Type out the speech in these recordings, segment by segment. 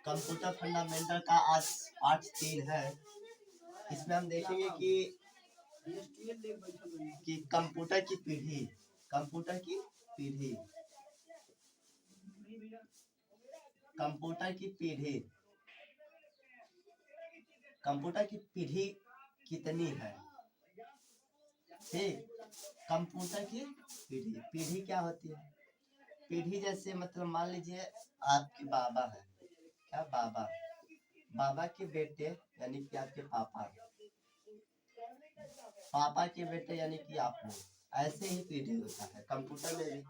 Computer fundamental का आज part 3 है। इसमें हम देखेंगे कि कंप्यूटर की पीढ़ी कंप्यूटर की पीढ़ी कंप्यूटर की पीढ़ी कंप्यूटर की पीढ़ी कितनी है। ठीक, कंप्यूटर की पीढ़ी पीढ़ी क्या होती है। पीढ़ी जैसे मतलब मान लीजिए आपके बाबा है, क्या बाबा बाबा के बेटे यानी कि आपके पापा, पापा के बेटे यानी कि आप लोग, ऐसे ही पीढ़ी होता है कंप्यूटर में भी।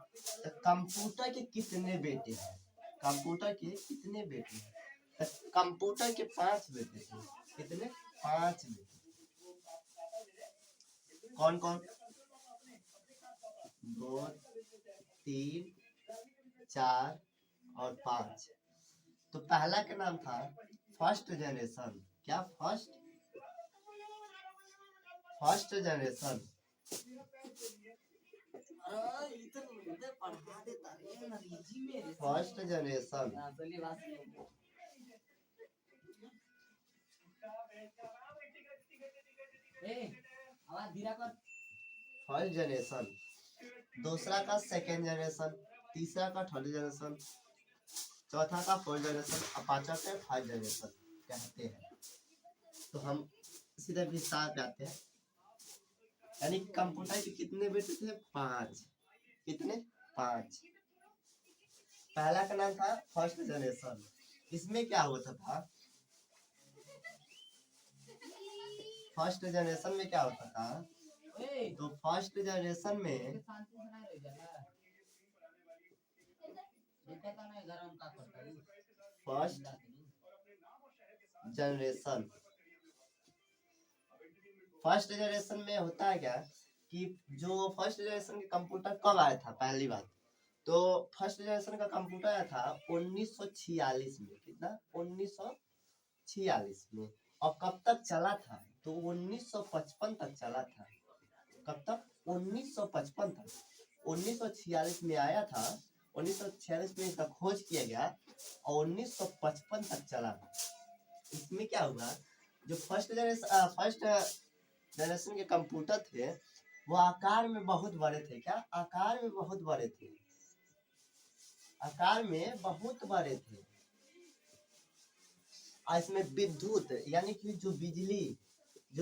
तो कंप्यूटर के कितने बेटे हैं, कंप्यूटर के कितने बेटे हैं। तो कंप्यूटर के 5 बेटे थे। कितने? 5 बेटे। कौन कौन? 2, 3, 4 और 5। तो पहला का नाम था फर्स्ट जनरेशन। क्या? First generation. First generation. First generation. दूसरा का सेकेंड जनरेशन, तीसरा का थर्ड जनरेशन, चौथा का फोर्थ जनरेशन और पांचवा का 5 जनरेशन कहते हैं। तो हम सीधे विस्तार पे आते हैं। यानी कंप्यूटर के कितने बेटे थे? 5। कितने? 5। पहला का नाम था फर्स्ट जनरेशन। इसमें क्या होता था? फर्स्ट जनरेशन में क्या होता था? तो फर्स्ट जनरेशन में फर्स्ट जनरेशन फर्स्ट जनरेशन में होता है क्या कि जो फर्स्ट जनरेशन के कंप्यूटर कब आया था? पहली बात तो फर्स्ट जनरेशन का कंप्यूटर आया था 1946 में। कितना? 1946 में। और कब तक चला था? तो 1955 तक चला था। कब तक? 1955 तक। 1946 में आया था, 1946 में इसका खोज किया गया और 1955 तक चला। इसमें क्या हुआ, जो फर्स्ट जनरेशन के कंप्यूटर थे वो आकार में बहुत बड़े थे। क्या? आकार में बहुत बड़े थे। आकार में बहुत बड़े थे। और इसमें विद्युत यानी कि जो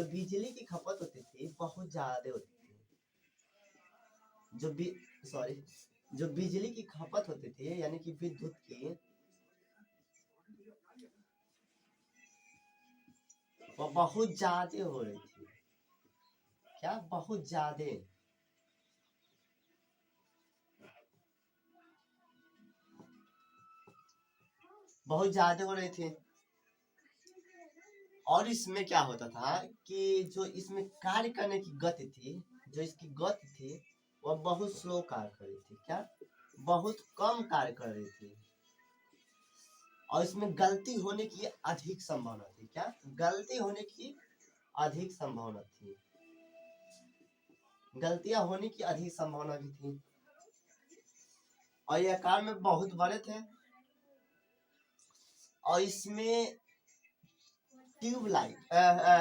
बिजली की खपत होती थी बहुत ज्यादा होती थी। जो बिजली की खपत होती थी यानी कि विद्युत की, वो बहुत ज्यादा हो रही थी। क्या? बहुत ज्यादा हो रही थी। और इसमें क्या होता था कि जो इसमें कार्य करने की गति थी, जो इसकी गति थी वह बहुत स्लो कार्य कर रही थी। क्या? बहुत कम कार्य कर रही थी। और इसमें गलती होने की अधिक संभावना थी। क्या? गलती होने की अधिक संभावना थी। गलतियां होने की अधिक संभावना भी थी। और ये आकार में बहुत बड़े थे। और इसमें ट्यूबलाइट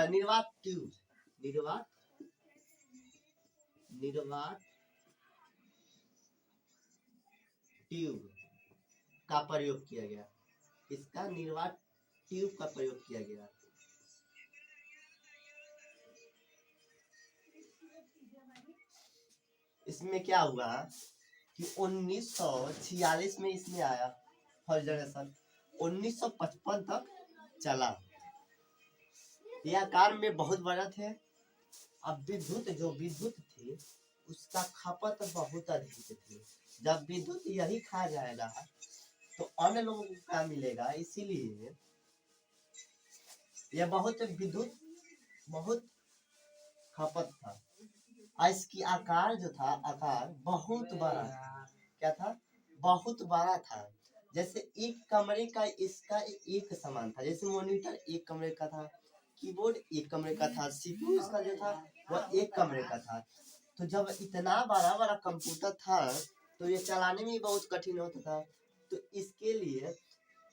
निर्वात ट्यूब का प्रयोग किया गया। इसका निर्वात ट्यूब का प्रयोग किया गया। इसमें क्या हुआ कि 1946 में इसमें आया फर्स्ट जनरेशन, 1955 तक चला। यह आकार में बहुत बड़ा थे। अब विद्युत थी उसका खपत बहुत अधिक थी। जब विद्युत यही खा जाएगा तो अन्य लोगों को क्या मिलेगा, इसीलिए यह विद्युत बहुत खपत था। और इसकी आकार जो था, आकार बहुत बड़ा था। क्या था? बहुत बड़ा था। जैसे एक कमरे का इसका एक समान था। जैसे मॉनिटर एक कमरे का था, कीबोर्ड एक कमरे का था, सीपीयू इसका जो था वह एक कमरे का था। तो जब इतना बड़ा कंप्यूटर था तो ये चलाने में बहुत कठिन होता था। तो इसके लिए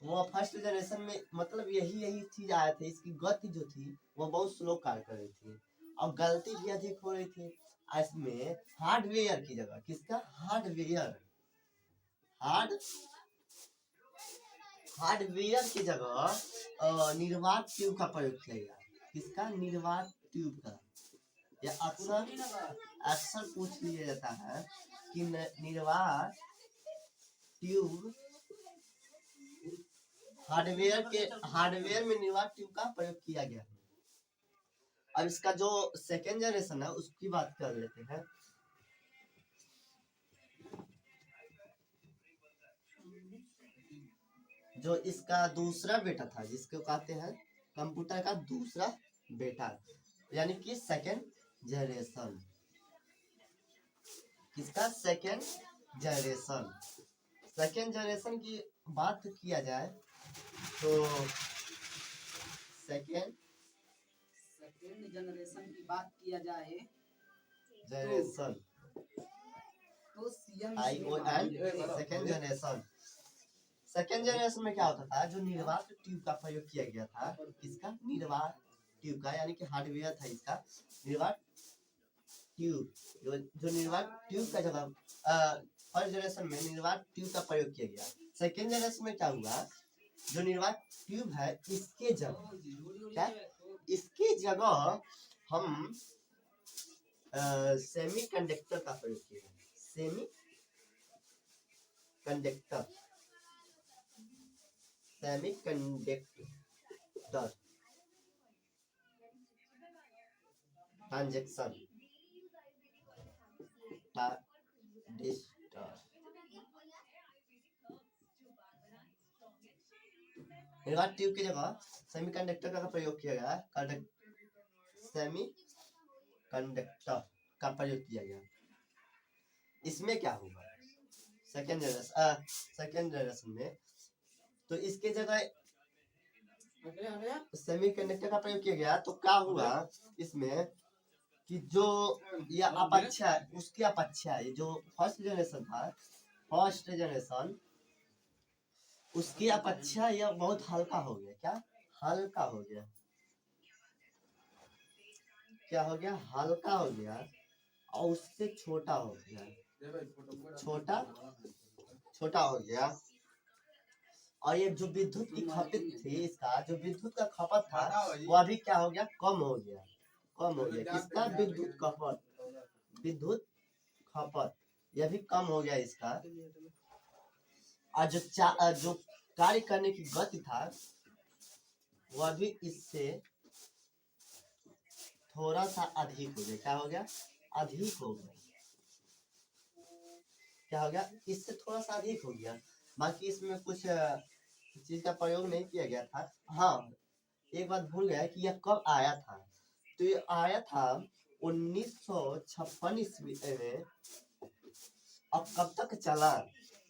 वो फर्स्ट जनरेशन में मतलब यही चीज आया था, इसकी गति जो थी वो बहुत स्लो कार्य कर रही थी और गलती भी अधिक हो रही थी। इसमें हार्डवेयर की जगह किसका हार्ड हार्डवेयर की जगह निर्वात ट्यूब का प्रयोग किया गया। किसका? निर्वात ट्यूब का। यह अक्सर अक्सर पूछ लिया जाता है कि निर्वात ट्यूब हार्डवेयर में निर्वात ट्यूब का प्रयोग किया गया है। अब इसका जो सेकेंड जनरेशन है उसकी बात कर लेते हैं। जो इसका दूसरा बेटा था जिसको कहते हैं कंप्यूटर का दूसरा बेटा, यानी कि सेकेंड जनरेशन। किसका? सेकेंड जनरेशन की बात किया जाए तो सेकेंड जनरेशन की बात किया जाए जनरेशन तो सेकेंड जनरेशन में क्या होता था? जो निर्वात ट्यूब का प्रयोग किया गया था। किसका? निर्वात ट्यूब का, यानी कि हार्डवेयर था इसका निर्वात ट्यूब। जो निर्वात ट्यूब का जगह फर्स्ट जनरेशन में निर्वात ट्यूब का प्रयोग किया गया। सेकेंड जनरेशन में क्या हुआ? जो निर्वात ट्यूब है इसके जगह हम सेमी कंडक्टर का प्रयोग किया। सेमी कंडक्टर ट्रांजैक्शन निर्वात ट्यूब की जगह सेमीकंडक्टर का प्रयोग किया गया। सेमी कंडक्टर का प्रयोग किया गया। इसमें क्या होगा? सेकेंड जनरेशन में तो इसके जगह सेमीकंडक्टर का प्रयोग किया गया तो क्या हुआ इसमें कि जो यह अपेक्षा उसकी अपेक्षा जो फर्स्ट जनरेशन उसकी अपेक्षा यह बहुत हल्का हो गया। क्या हल्का हो गया? क्या हो गया? हल्का हो गया और उससे छोटा हो गया। छोटा हो गया। और ये जो विद्युत की खपत थी, इसका जो विद्युत का खपत था वो अभी क्या हो गया? कम हो गया। किसका? विद्युत खपत यह भी कम हो गया इसका। और जो कार्य करने की गति था वह भी इससे थोड़ा सा अधिक हो गया। क्या हो गया? अधिक हो गया। क्या हो गया? इससे थोड़ा सा अधिक हो गया। बाकी इसमें कुछ चीज का प्रयोग नहीं किया गया था। हाँ, एक बात भूल गया कि यह कब आया था। तो ये आया था 1956 ईस्वी में। अब कब तक चला?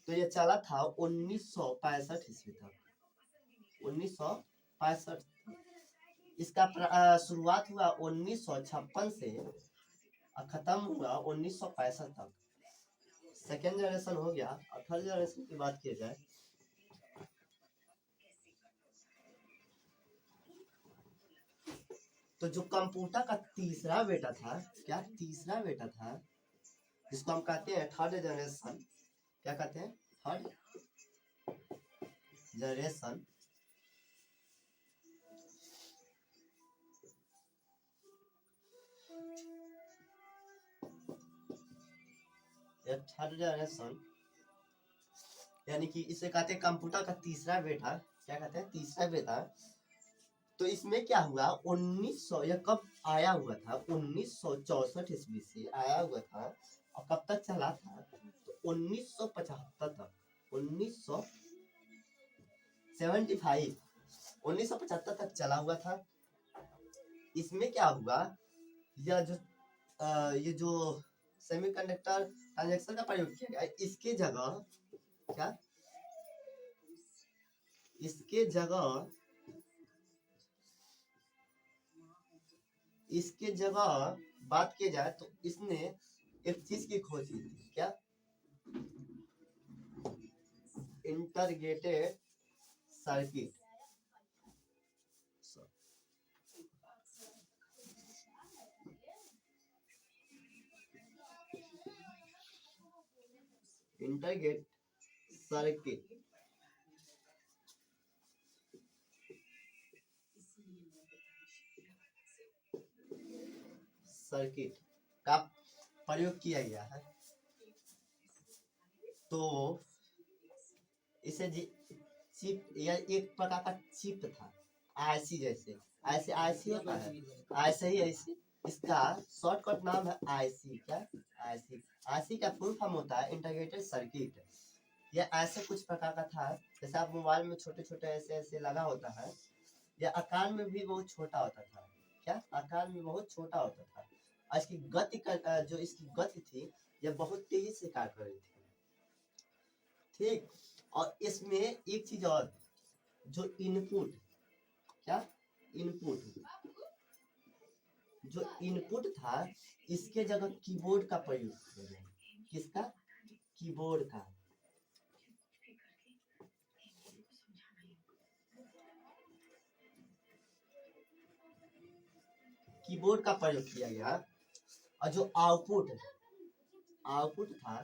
तो ये चला था 1965 ईस्वी तक। 1965 इसका शुरुआत हुआ 1956 से और खत्म हुआ 1965 तक। सेकेंड जनरेशन हो गया। और थर्ड जनरेशन की बात की जाए तो जो कंप्यूटर का तीसरा बेटा था, क्या तीसरा बेटा था, जिसको हम कहते हैं थर्ड जनरेशन। क्या कहते हैं? Third generation. थर्ड जनरेशन यानी कि इसे कहते हैं कंप्यूटर का तीसरा बेटा। क्या कहते हैं? तीसरा बेटा। तो इसमें क्या हुआ? 1900 यह कब आया हुआ था? 1964 ईस्वी से आया हुआ था और कब तक चला था? तो 1975 तक। 1975 तक चला हुआ था। इसमें क्या हुआ? ये जो सेमीकंडक्टर ट्रांजैक्शन का प्रयोग किया गया इसके जगह क्या? इसके जगह बात की जाए तो इसने एक चीज की खोज की थी। क्या? Integrated circuit. Integrated circuit circuit का प्रयोग किया गया है। तो इसे चिप या एक प्रकार का चिप था, आईसी जैसे, ऐसे आईसी होता है, ऐसे ही ऐसे इसका शॉर्टकट नाम है आईसी। क्या? आईसी। आईसी का फुल फॉर्म होता है इंटीग्रेटेड सर्किट। यह ऐसे कुछ प्रकार का था, जैसे आप मोबाइल में छोटे छोटे ऐसे ऐसे लगा होता है, या आकार में भी बहुत छोटा होता था। क्या? आकार में बहुत छोटा होता था। और इसकी गति का जो इसकी गति थी, यह बहुत तेजी से कार्य कर रही थी। ठीक। और इसमें एक चीज और, जो इनपुट, क्या? इनपुट, जो इनपुट था, इसके जगह कीबोर्ड का प्रयोग किया गया। किसका? कीबोर्ड का। कीबोर्ड का प्रयोग किया गया। और जो आउटपुट था,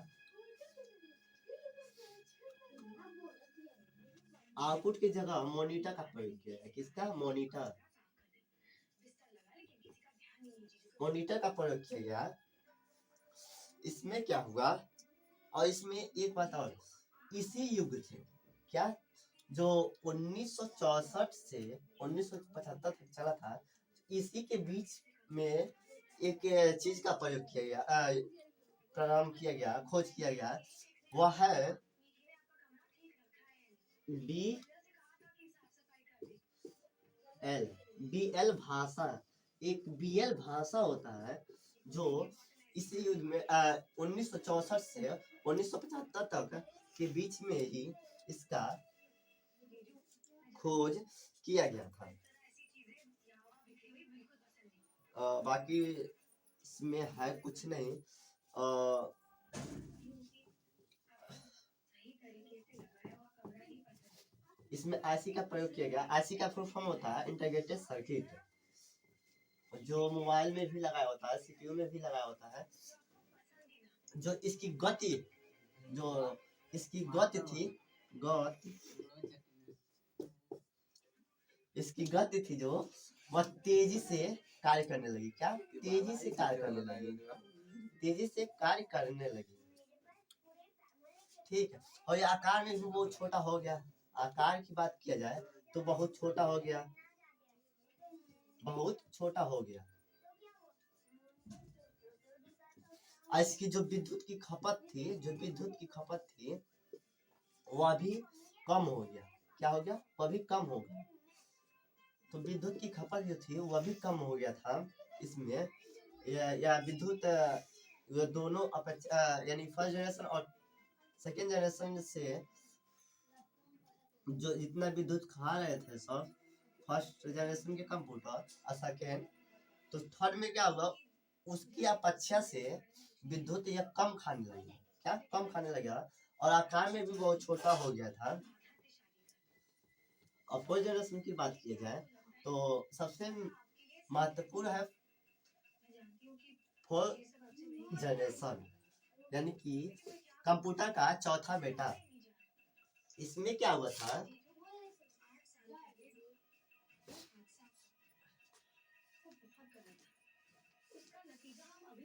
आउटपुट की जगह मॉनिटर का प्रयोग किया गया। किसका? मॉनिटर। मॉनिटर का प्रयोग किया गया। इसमें क्या हुआ, और इसमें एक बात और, इसी युग थे, क्या? जो 1964 से 1975 तक चला था, इसी के बीच में एक चीज का प्रयोग किया गया, प्रारंभ किया गया, खोज किया गया। वह है बीएल भाषा। एक बीएल भाषा होता है, जो इसी युग में 1964 से 1975 तक के बीच में ही इसका खोज किया गया था। बाकी इसमें है कुछ नहीं। इसमें आईसी का प्रयोग किया गया। आईसी का फुल फॉर्म होता है इंटीग्रेटेड सर्किट, जो मोबाइल में भी लगाया होता है, सीपीयू में भी लगाया होता है। जो इसकी गति थी, इसकी गति थी जो, वह तेजी से कार्य करने लगी। क्या? तेजी से कार्य करने लगी, तेजी से कार्य करने लगी। ठीक है। और ये आकार में भी बहुत छोटा हो गया। आकार की बात किया जाए तो बहुत छोटा हो गया, बहुत छोटा हो गया। इसकी जो विद्युत की खपत थी, वह भी कम हो गया। क्या हो गया? वह भी कम हो गया। तो विद्युत की खपत जो थी, वह भी कम हो गया था इसमें। या विद्युत दोनों यानी फर्स्ट जनरेशन और सेकेंड जनरेशन से जो जितना विद्युत खा रहे थे सब, फर्स्ट जनरेशन के कंप्यूटर और सेकेंड, तो थर्ड में क्या हुआ, उसकी अपेक्षा से विद्युत यह कम खाने लगी। क्या? कम खाने लगा, और आकार में भी बहुत छोटा हो गया था। और फोर्थ जनरेशन की बात की जाए तो सबसे महत्वपूर्ण है फोर्थ जनरेशन, यानी कि कंप्यूटर का चौथा बेटा। इसमें क्या हुआ था,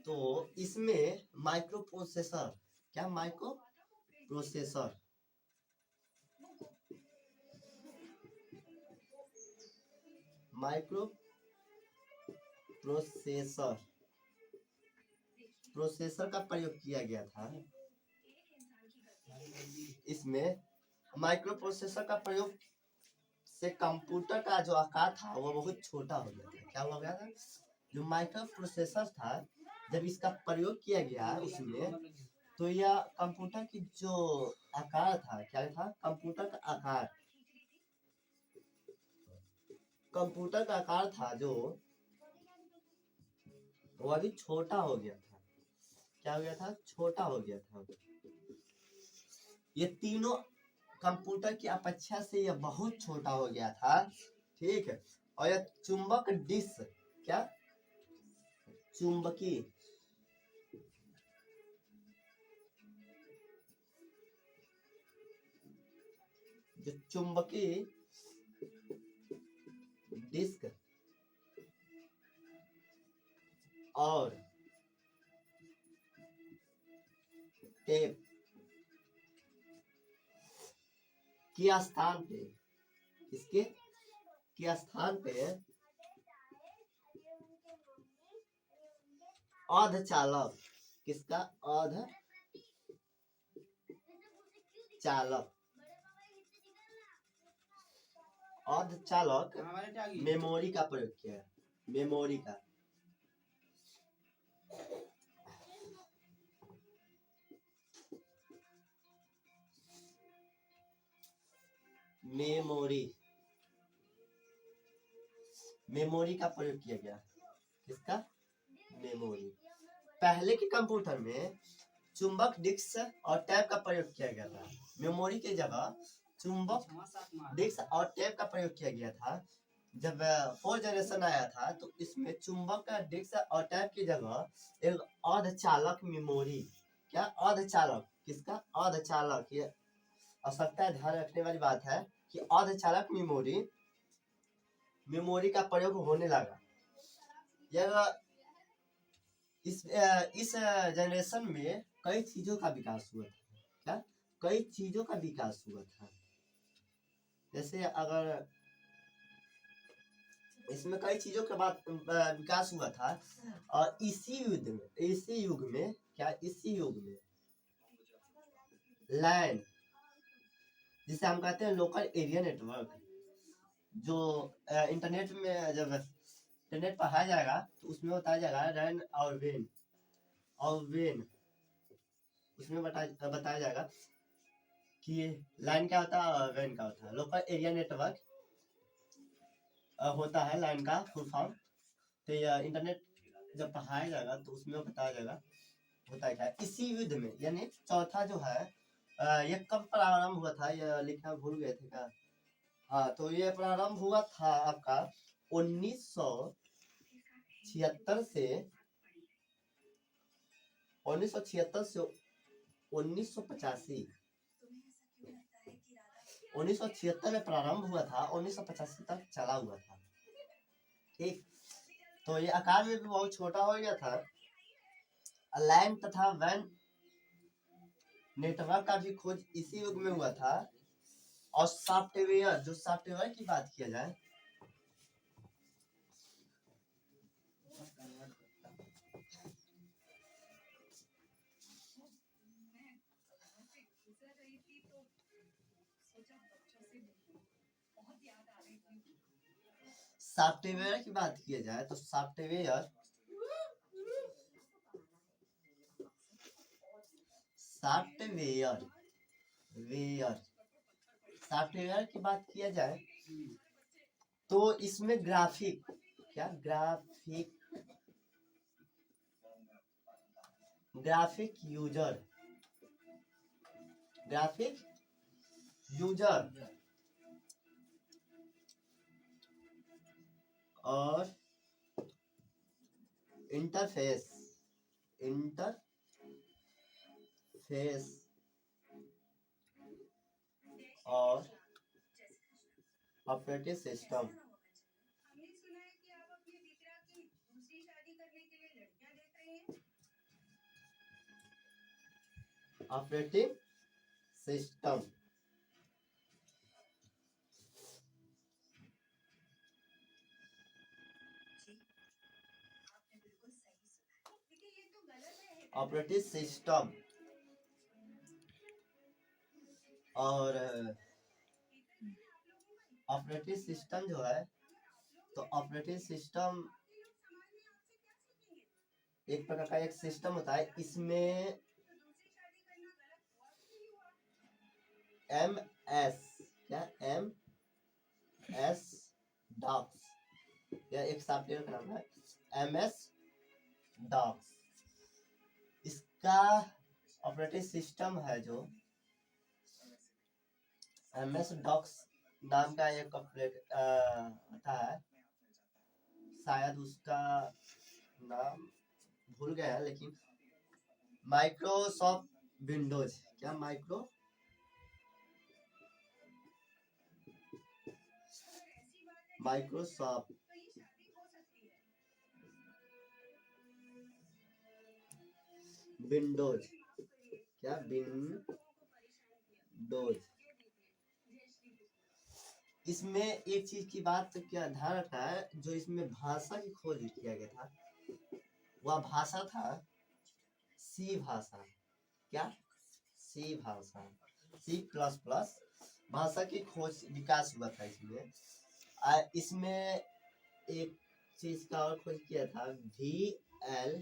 तो इसमें माइक्रो प्रोसेसर, क्या? माइक्रो प्रोसेसर, माइक्रो प्रोसेसर का प्रयोग किया गया था। इसमें माइक्रो प्रोसेसर का प्रयोग से कंप्यूटर का जो आकार था, वो बहुत छोटा हो गया था। क्या हो गया था? जो माइक्रो प्रोसेसर था, जब इसका प्रयोग किया गया उसमें, तो यह कंप्यूटर की जो आकार था, क्या था? कंप्यूटर का आकार था जो, वो अभी छोटा हो गया था। क्या हो गया था? छोटा हो गया था। ये तीनों कंप्यूटर की अपेक्षा से यह बहुत छोटा हो गया था, ठीक है। और यह चुंबक डिस्क, क्या चुंबकीय जो चुंबकीय डिस्क और टेप के स्थान पे, इसके के स्थान पे अर्धचालक, किसका अर्धचालक, अर्धचालक हमारे क्या गई? मेमोरी का प्रयोग किया है, मेमोरी का। मेमोरी, मेमोरी का प्रयोग किया गया, किसका मेमोरी। पहले के कंप्यूटर में चुंबक डिस्क और टैप का प्रयोग किया गया था, मेमोरी की जगह चुंबक डिस्क और टैप का प्रयोग किया गया था। जब 4 जनरेशन आया था तो इसमें चुंबक का डिस्क और टैप की जगह एक अर्धचालक मेमोरी, क्या अर्धचालक, किसका अर्धचालक, ये आवश्यकता ध्यान रखने वाली बात है कि अर्धचालक मेमोरी, मेमोरी का प्रयोग होने लगा। यह इस जनरेशन में कई चीजों का विकास हुआ था, क्या कई चीजों का विकास हुआ था। जैसे अगर इसमें कई चीजों के बाद विकास हुआ था। और इसी युग में क्या इसी युग में लैन, जिसे हम कहते हैं लोकल एरिया नेटवर्क, जो इंटरनेट में जब इंटरनेट पढ़ाया जाएगा तो उसमें बताया जाएगा रैन और वेन, और वेन उसमें बताया जाएगा कि लाइन क्या होता है और वेन क्या होता है। लोकल एरिया नेटवर्क होता है लाइन का फुल फॉर्म। तो यह इंटरनेट जब पढ़ाया जाएगा तो उसमें बताया जाएगा होता है क्या। इसी युद्ध में यानी चौथा जो है ये कब प्रारंभ हुआ था, यह लिखना भूल गए थे क्या। हाँ, तो ये प्रारंभ हुआ था आपका 1976 से 1985। 1976 में प्रारंभ हुआ था, 1985 तक चला हुआ था, ठीक। तो ये आकार में भी बहुत छोटा हो गया था। लैन तथा वैन नेटवर्क का भी खोज इसी युग में हुआ था। और सॉफ्टवेयर, जो सॉफ्टवेयर की बात किया जाए, सॉफ्टवेयर की बात किया जाए तो सॉफ्टवेयर सॉफ्टवेयर की बात किया जाए तो इसमें ग्राफिक, क्या ग्राफिक यूजर और इंटरफेस और operating system, operating system operating system और ऑपरेटिंग सिस्टम जो है, तो ऑपरेटिंग सिस्टम एक प्रकार का एक सिस्टम होता है। इसमें MS डॉक्स, यह एक सॉफ्टवेयर का नाम है MS डॉक्स। इसका ऑपरेटिंग सिस्टम है जो MS डॉक्स नाम का एक आता है, शायद उसका नाम भूल गया है, लेकिन माइक्रोसॉफ्ट विंडोज, क्या माइक्रोसॉफ्ट विंडोज, क्या विंडोज। इसमें एक चीज की बात क्या ध्यान रखना है, जो इसमें भाषा की खोज किया गया था, वह भाषा था सी भाषा। क्या? सी भाषा, C++ भाषा की खोज विकास हुआ था इसमें। इसमें एक चीज का और खोज किया था, VLSI।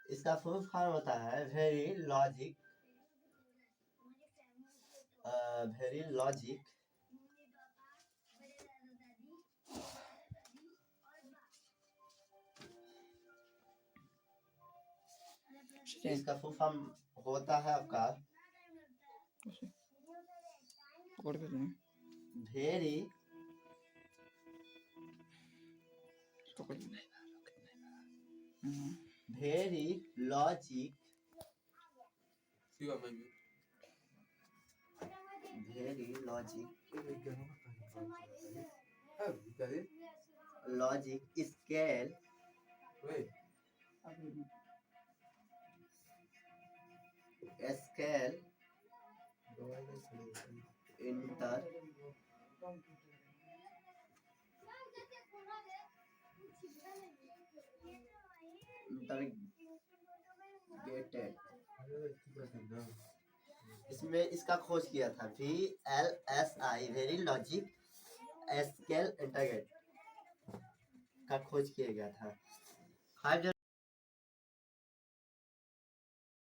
इसका फुल फॉर्म होता है वेरी लॉजिक इसका फुल फॉर्म होता है आपका पकड़ के लें, वेरी पकड़ के लें। वेरी लॉजिक स्केल इंटरगेटेड, इसमें इसका खोज किया था VLSI वेरी लॉजिक स्केल इंटरगेट का खोज किया गया था।